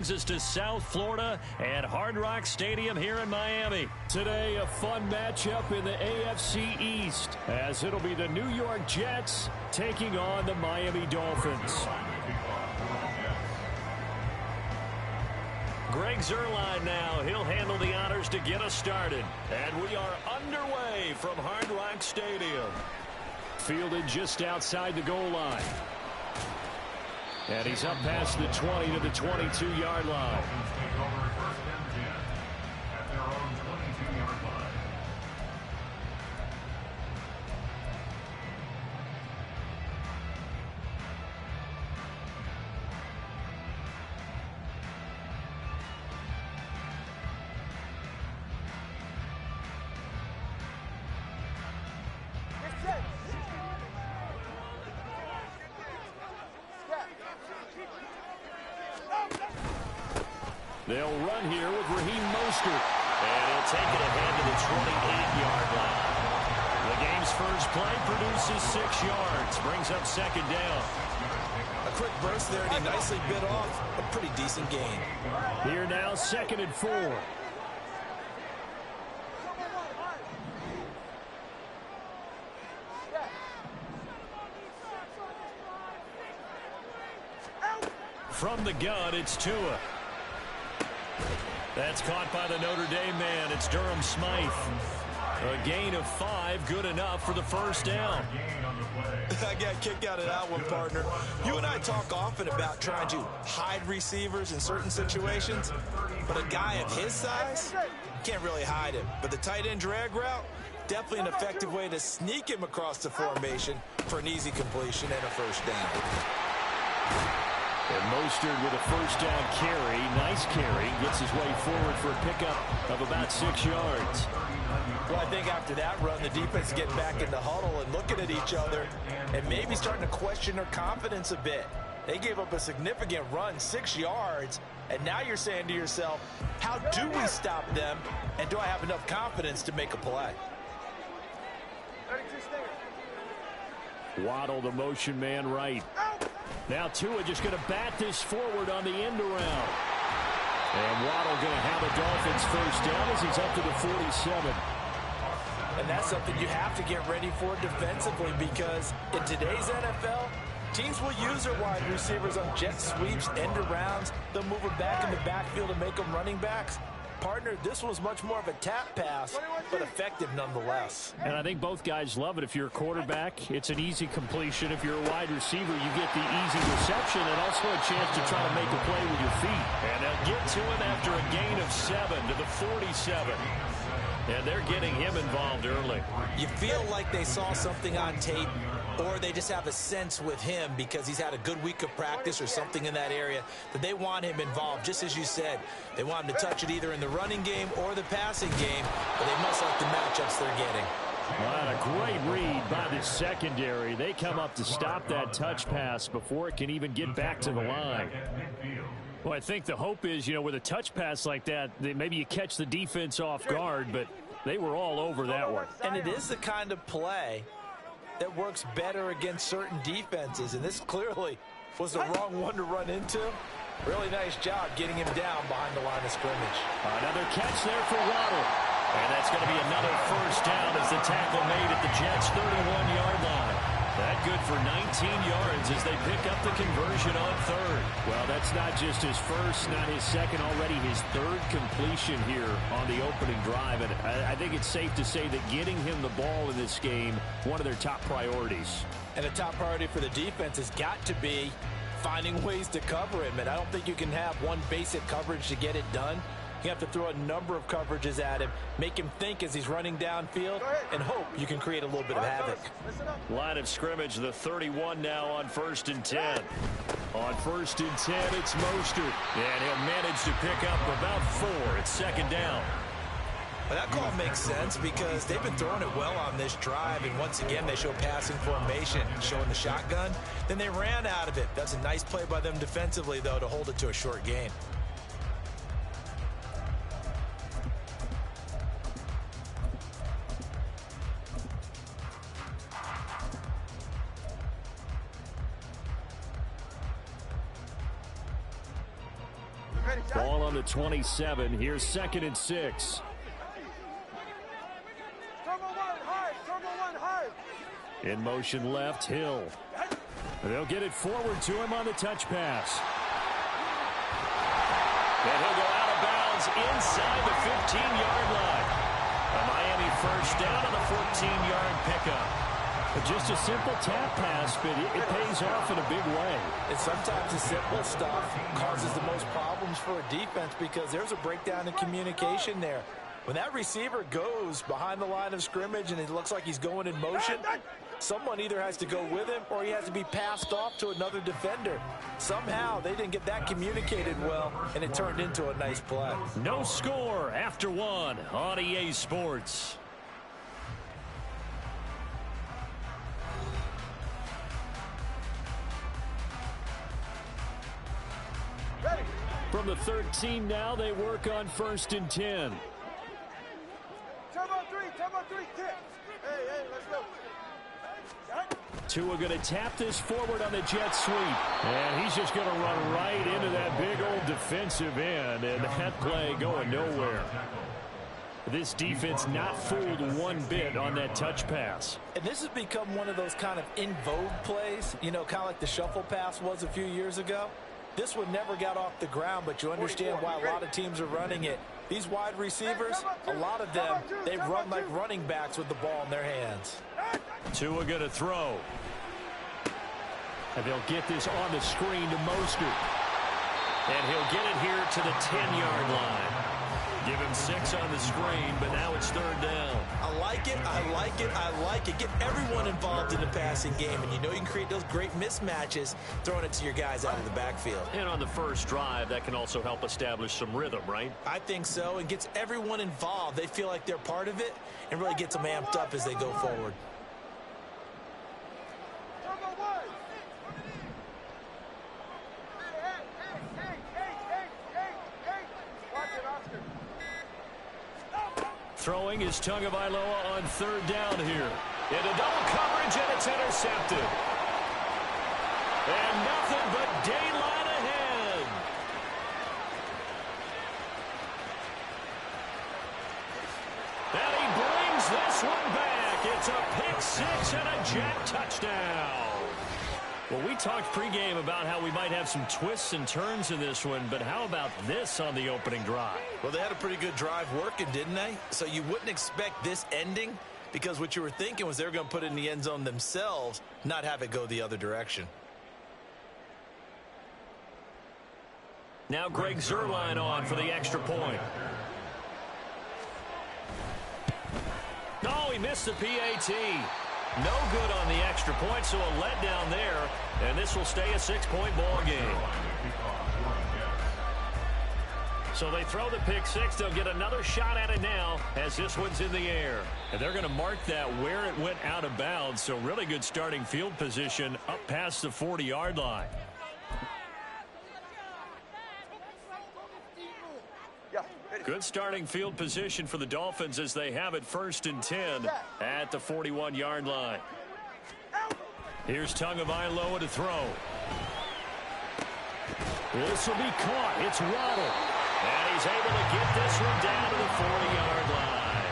Us to South Florida at Hard Rock Stadium here in Miami. Today, a fun matchup in the AFC East, as it'll be the New York Jets taking on the Miami Dolphins. Greg Zuerlein now. He'll handle the honors to get us started. And we are underway from Hard Rock Stadium. Fielded just outside the goal line. And he's up past the 20 to the 22-yard line. They'll run here with Raheem Mostert. And he'll take it ahead to the 28-yard line. The game's first play produces 6 yards. Brings up second down. A quick burst there, and he nicely bit off a pretty decent gain. Here now, 2nd and 4. From the gun, it's Tua. That's caught by the Notre Dame man. It's Durham Smythe. A gain of 5, good enough for the first down. I got a kick out of that one, partner. You and I talk often about trying to hide receivers in certain situations, but a guy of his size can't really hide him. But the tight end drag route, definitely an effective way to sneak him across the formation for an easy completion and a first down. And Mostert with a first down carry. Nice carry. Gets his way forward for a pickup of about 6 yards. Well, I think after that run, the defense is getting back in the huddle and looking at each other and maybe starting to question their confidence a bit. They gave up a significant run, 6 yards, and now you're saying to yourself, how do we stop them, and do I have enough confidence to make a play? Waddle, the motion man right. Now Tua just going to bat this forward on the end around. And Waddle going to have a Dolphins first down as he's up to the 47. And that's something you have to get ready for defensively, because in today's NFL, teams will use their wide receivers on jet sweeps, end arounds. They'll move them back in the backfield and make them running backs. Partner, this was much more of a tap pass, but effective nonetheless. And I think both guys love it. If you're a quarterback, it's an easy completion. If you're a wide receiver, you get the easy reception and also a chance to try to make a play with your feet. And they'll get to him after a gain of 7 to the 47. And they're getting him involved early. You feel like they saw something on tape, or they just have a sense with him because he's had a good week of practice or something in that area that they want him involved. Just as you said, they want him to touch it either in the running game or the passing game, but they must like the matchups they're getting. What a great read by the secondary. They come up to stop that touch pass before it can even get back to the line. Well, I think the hope is, with a touch pass like that, maybe you catch the defense off guard, but they were all over that one. And it is the kind of play that works better against certain defenses, and this clearly was the wrong one to run into. Really nice job getting him down behind the line of scrimmage. Another catch there for Waddle. And that's going to be another first down as the tackle made at the Jets' 31-yard line. That good for 19 yards as they pick up the conversion on 3rd. Well, that's not just his first, not his second, already his 3rd completion here on the opening drive. And I think it's safe to say that getting him the ball in this game, one of their top priorities. And a top priority for the defense has got to be finding ways to cover him. And I don't think you can have one basic coverage to get it done. You have to throw a number of coverages at him, make him think as he's running downfield, and hope you can create a little bit of havoc. Line of scrimmage, the 31 now on 1st and 10. On 1st and 10, it's Mostert. And he'll manage to pick up about 4. It's 2nd down. Well, that call makes sense because they've been throwing it well on this drive, and once again they show passing formation, showing the shotgun. Then they ran out of it. That's a nice play by them defensively, though, to hold it to a short gain. Ready. Ball on the 27. Here's 2nd and 6. In motion left, Hill. They'll get it forward to him on the touch pass. And he'll go out of bounds inside the 15-yard line. A Miami first down on the 14-yard pickup. Just a simple tap pass, but it pays off in a big way. And sometimes the simple stuff causes the most problems for a defense because there's a breakdown in communication there. When that receiver goes behind the line of scrimmage and it looks like he's going in motion, someone either has to go with him or he has to be passed off to another defender. Somehow they didn't get that communicated well, and it turned into a nice play. No score after 1 on EA Sports. From the 13 now, they work on 1st and 10. Turbo 3, kick. Hey, let's go. Tua going to tap this forward on the jet sweep. And he's just going to run right into that big old defensive end. And that play going nowhere. This defense not fooled one bit on that touch pass. And this has become one of those kind of in vogue plays, you know, kind of like the shuffle pass was a few years ago. This one never got off the ground, but you understand why a lot of teams are running it. These wide receivers, a lot of them, they run like running backs with the ball in their hands. Tua going to throw. And they'll get this on the screen to Mostert. And he'll get it here to the 10-yard line. Give him 6 on the screen, but now it's 3rd down. I like it, I like it, I like it. Get everyone involved in the passing game, and you know you can create those great mismatches throwing it to your guys out of the backfield. And on the first drive, that can also help establish some rhythm, right? I think so, and gets everyone involved. They feel like they're part of it, and really gets them amped up as they go forward. Throwing is Tagovailoa on 3rd down here. Into double coverage, and it's intercepted. And nothing but daylight ahead. And he brings this one back. It's a pick 6 and a jet touchdown. Well, we talked pregame about how we might have some twists and turns in this one, but how about this on the opening drive? Well, they had a pretty good drive working, didn't they? So you wouldn't expect this ending because what you were thinking was they were going to put it in the end zone themselves, not have it go the other direction. Now Greg Zuerlein on for the extra point. Oh, he missed the PAT. No good on the extra point, so a letdown there, and this will stay a 6-point ball game. So they throw the pick 6. They'll get another shot at it now as this one's in the air. And they're going to mark that where it went out of bounds, so really good starting field position up past the 40-yard line. Good starting field position for the Dolphins as they have it 1st and 10 at the 41-yard line. Here's Tagovailoa to throw. This will be caught. It's Waddle. And he's able to get this one down to the 40-yard line.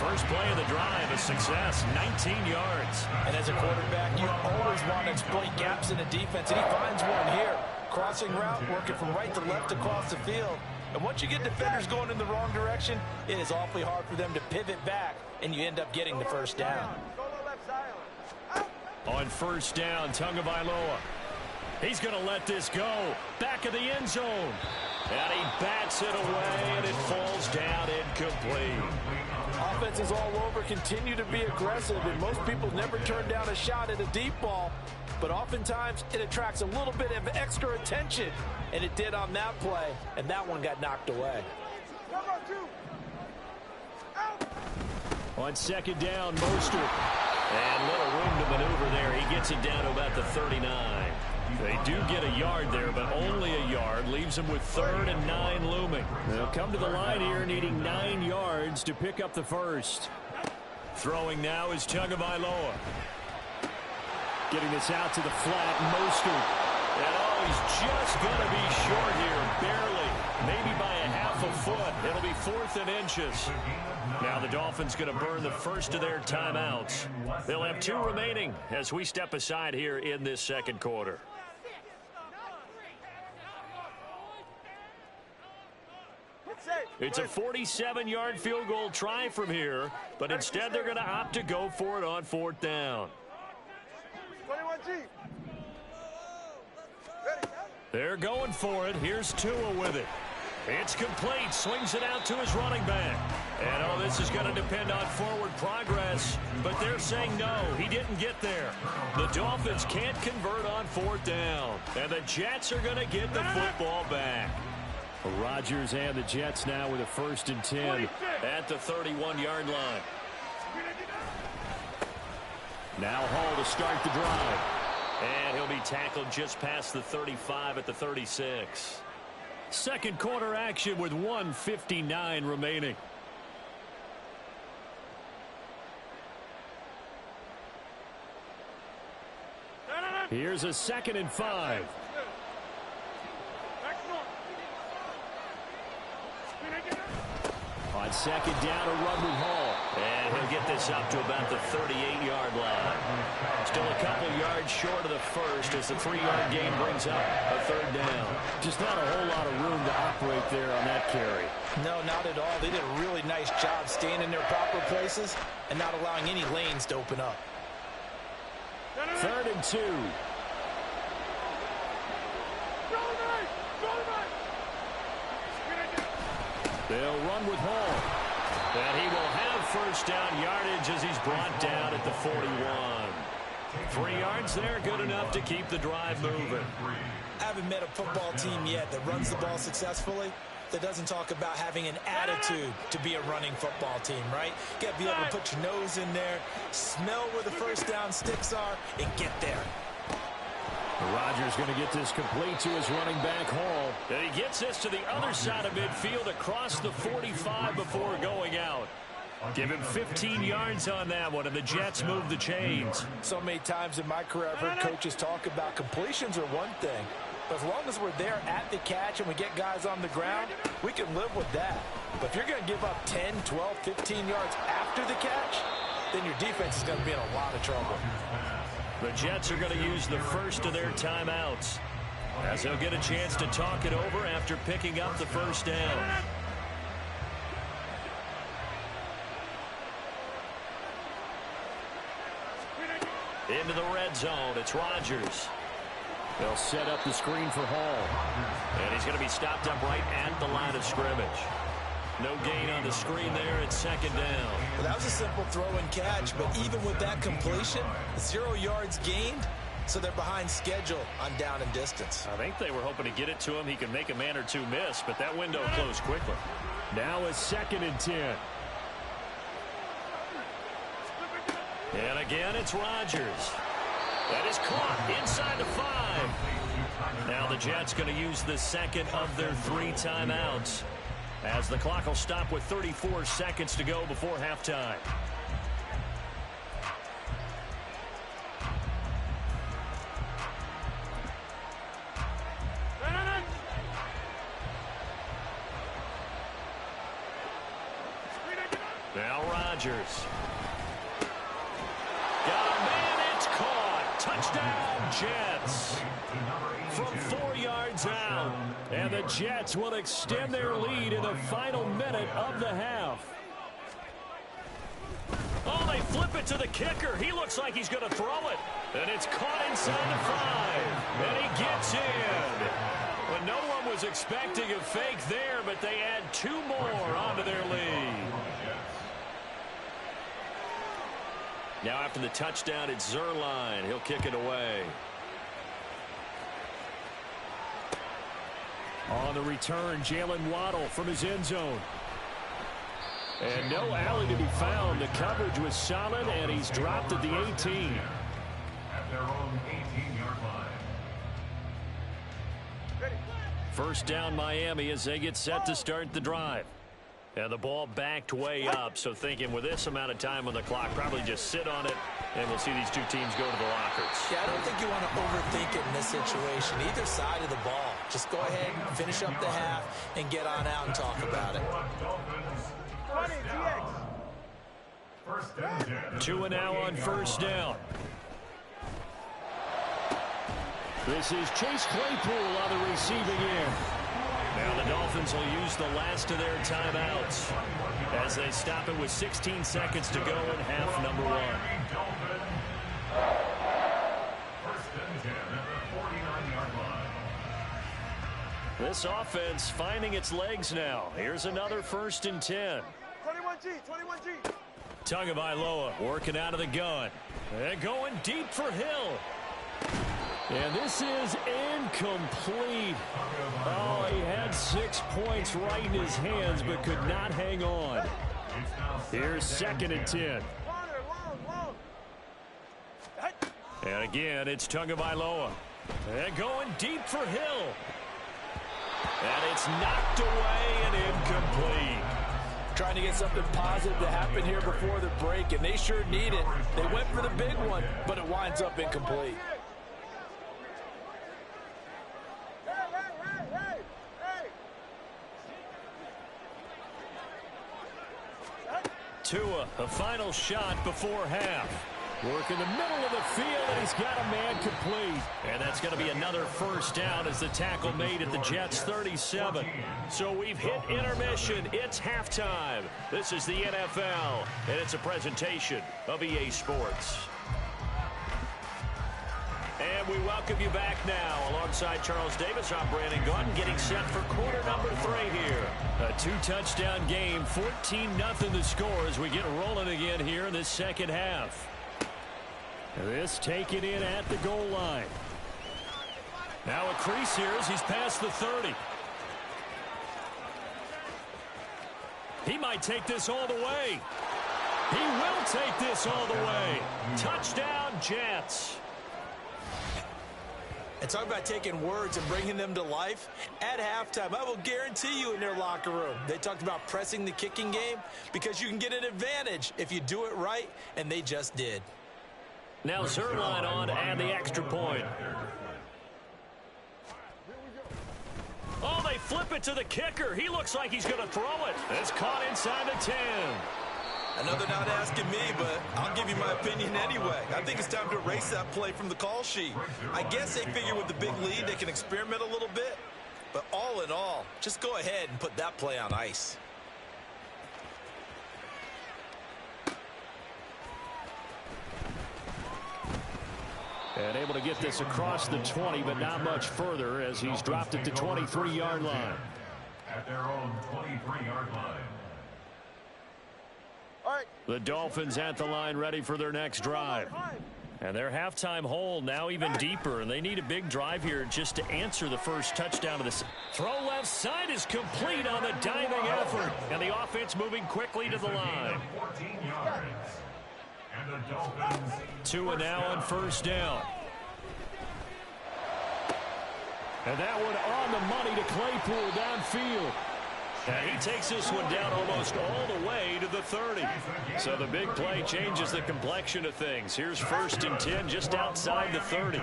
First play of the drive, a success, 19 yards. And as a quarterback, you always want to exploit gaps in the defense, and he finds one here. Crossing route, working from right to left across the field. And once you get defenders going in the wrong direction, it is awfully hard for them to pivot back, and you end up getting the first down. On 1st down, Tagovailoa. He's going to let this go. Back of the end zone. And he bats it away, and it falls down incomplete. Offenses all over continue to be aggressive, and most people never turn down a shot at a deep ball. But oftentimes, it attracts a little bit of extra attention. And it did on that play, and that one got knocked away. On 2nd down, Mostert. And little room to maneuver there. He gets it down to about the 39. They do get a yard there, but only a yard. Leaves them with 3rd and 9 looming. They'll come to the line here needing 9 yards to pick up the first. Throwing now is Tagovailoa. Getting this out to the flat, Mostert. And oh, he's just going to be short here, barely. 4th and inches. Now the Dolphins going to burn the first of their timeouts. They'll have 2 remaining as we step aside here in this second quarter. It's a 47-yard field goal try from here, but instead they're going to opt to go for it on 4th down. They're going for it. Here's Tua with it. It's complete. Swings it out to his running back. And, oh, this is going to depend on forward progress. But they're saying no, he didn't get there. The Dolphins can't convert on 4th down. And the Jets are going to get the football back. Rodgers and the Jets now with a 1st and 10 at the 31-yard line. Now Hall to start the drive. And he'll be tackled just past the 35 at the 36. Second quarter action with 1:59 remaining. Here's a 2nd and 5. On 2nd down, a run with Hall. And he'll get this up to about the 38-yard line. Still a couple yards short of the first as the 3-yard gain brings up a 3rd down. Just not a whole lot of room to operate there on that carry. No, not at all. They did a really nice job staying in their proper places and not allowing any lanes to open up. 3rd and 2. They'll run with Hall. And he will have 1st down yardage as he's brought down at the 41. 3 yards there, good enough to keep the drive moving. I haven't met a football team yet that runs the ball successfully that doesn't talk about having an attitude to be a running football team, right? You got to be able to put your nose in there, smell where the 1st down sticks are, and get there. Rodgers going to get this complete to his running back, Hall. And he gets this to the other side of midfield across the 45 before going out. Give him 15 yards on that one, and the Jets move the chains. So many times in my career I've heard coaches talk about completions are one thing. But as long as we're there at the catch and we get guys on the ground, we can live with that. But if you're going to give up 10, 12, 15 yards after the catch, then your defense is going to be in a lot of trouble. The Jets are going to use the first of their timeouts as they'll get a chance to talk it over after picking up the 1st down. Into the red zone, it's Rodgers. They'll set up the screen for Hall. And he's going to be stopped up right at the line of scrimmage. No gain on the screen there at 2nd down. Well, that was a simple throw and catch, but even with that completion, 0 yards gained, so they're behind schedule on down and distance. I think they were hoping to get it to him. He could make a man or two miss, but that window closed quickly. Now a 2nd and 10. And again, it's Rodgers. That is caught inside the 5. Now the Jets going to use the 2nd of their 3 timeouts, as the clock will stop with 34 seconds to go before halftime. Now Rodgers. Got a man, it's caught. Touchdown, Jets. From 4 yards out. And the Jets will extend their lead in the final minute of the half. Oh, they flip it to the kicker. He looks like he's going to throw it. And it's caught inside the 5. And he gets in. Well, no one was expecting a fake there, but they add 2 more onto their lead. Now after the touchdown, it's Zerline. He'll kick it away. On the return, Jalen Waddle from his end zone. And no alley to be found. The coverage was solid, and he's dropped at the 18. At their own 18-yard line. First down, Miami, as they get set to start the drive. And the ball backed way up, so thinking with this amount of time on the clock, probably just sit on it And we'll see these two teams go to the lockers. Yeah, I don't think you want to overthink it in this situation. Either side of the ball. Just go ahead and finish up the half and get on out and talk about it. 2 and now on first down. This is Chase Claypool on the receiving end. Now the Dolphins will use the last of their timeouts as they stop it with 16 seconds to go in half number 1. This offense finding its legs now. Here's another 1st and 10. 21G. Tagovailoa working out of the gun. And going deep for Hill. And this is incomplete. Oh, he had 6 points right in his hands, but could not hang on. Here's 2nd and 10. And again, it's Tagovailoa. And going deep for Hill. And it's knocked away and incomplete. Trying to get something positive to happen here before the break, and they sure need it. They went for the big one, but it winds up incomplete. Tua, a final shot before half. Work in the middle of the field, and he's got a man complete. And that's going to be another 1st down as the tackle made at the Jets' 37. So we've hit intermission. It's halftime. This is the NFL, and it's a presentation of EA Sports. And we welcome you back now. Alongside Charles Davis, I'm Brandon Gaudin, getting set for quarter number 3 here. A 2-touchdown game, 14-0 the score as we get rolling again here in this second half. This taken in at the goal line. Now a crease here as he's past the 30. He might take this all the way. He will take this all the way. Touchdown, Jets. And talk about taking words and bringing them to life. At halftime, I will guarantee you in their locker room, they talked about pressing the kicking game because you can get an advantage if you do it right, and they just did. Now Zerline on and the extra point. Oh, they flip it to the kicker. He looks like he's going to throw it. It's caught inside the 10. I know they're not asking me, but I'll give you my opinion anyway. I think it's time to erase that play from the call sheet. I guess they figure with the big lead they can experiment a little bit. But all in all, just go ahead and put that play on ice. And able to get this across the 20, but not much further as he's dropped it to 23-yard line. At their own 23-yard line. The Dolphins at the line ready for their next drive. And their halftime hole now even deeper, and they need a big drive here just to answer the first touchdown of this. Throw left side is complete on the diving effort. And the offense moving quickly to the line. 14 yards. And the Dolphins. 2 and now on first down. And that one on the money to Claypool downfield. And he takes this one down almost all the way to the 30. So the big play changes the complexion of things. Here's 1st and 10 just outside the 30.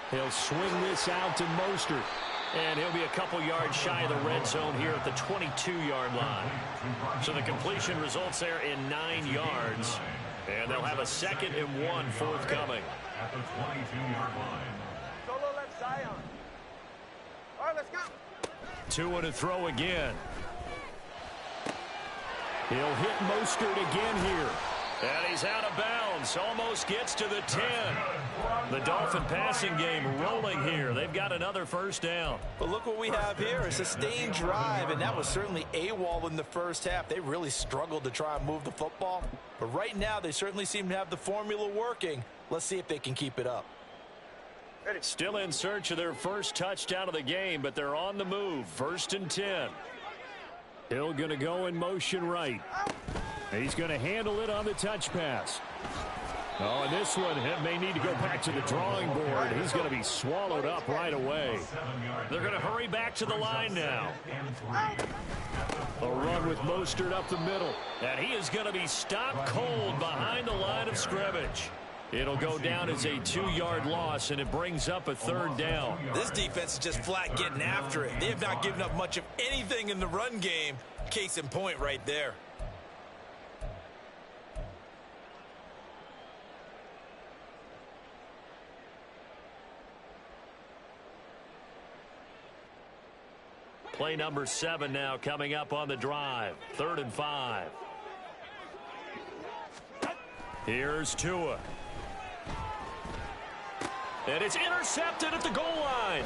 He'll swing this out to Mostert. And he'll be a couple yards shy of the red zone here at the 22-yard line. So the completion results there in 9 yards. And they'll have a 2nd and 1 forthcoming. At the 22-yard line. Solo left Zion. All right, let's go. 2 and a throw again. He'll hit Mostert again here. And he's out of bounds. Almost gets to the 10. The Dolphin passing game rolling here. They've got another 1st down. But look what we have here. A sustained drive, and that was certainly AWOL in the first half. They really struggled to try and move the football. But right now, they certainly seem to have the formula working. Let's see if they can keep it up. Still in search of their first touchdown of the game, but they're on the move. 1st and 10. Hill going to go in motion right. He's going to handle it on the touch pass. Oh, and this one may need to go back to the drawing board. He's going to be swallowed up right away. They're going to hurry back to the line now. A run with Mostert up the middle. And he is going to be stopped cold behind the line of scrimmage. It'll go down as a 2-yard loss, and it brings up a 3rd down. This defense is just flat getting after it. They have not given up much of anything in the run game. Case in point right there. Play number 7 now coming up on the drive. 3rd and 5. Here's Tua. And it's intercepted at the goal line.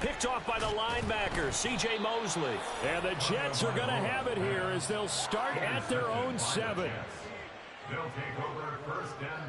Picked off by the linebacker, C.J. Mosley. And the Jets are going to have it here as they'll start at their own 7. They'll take over 1st and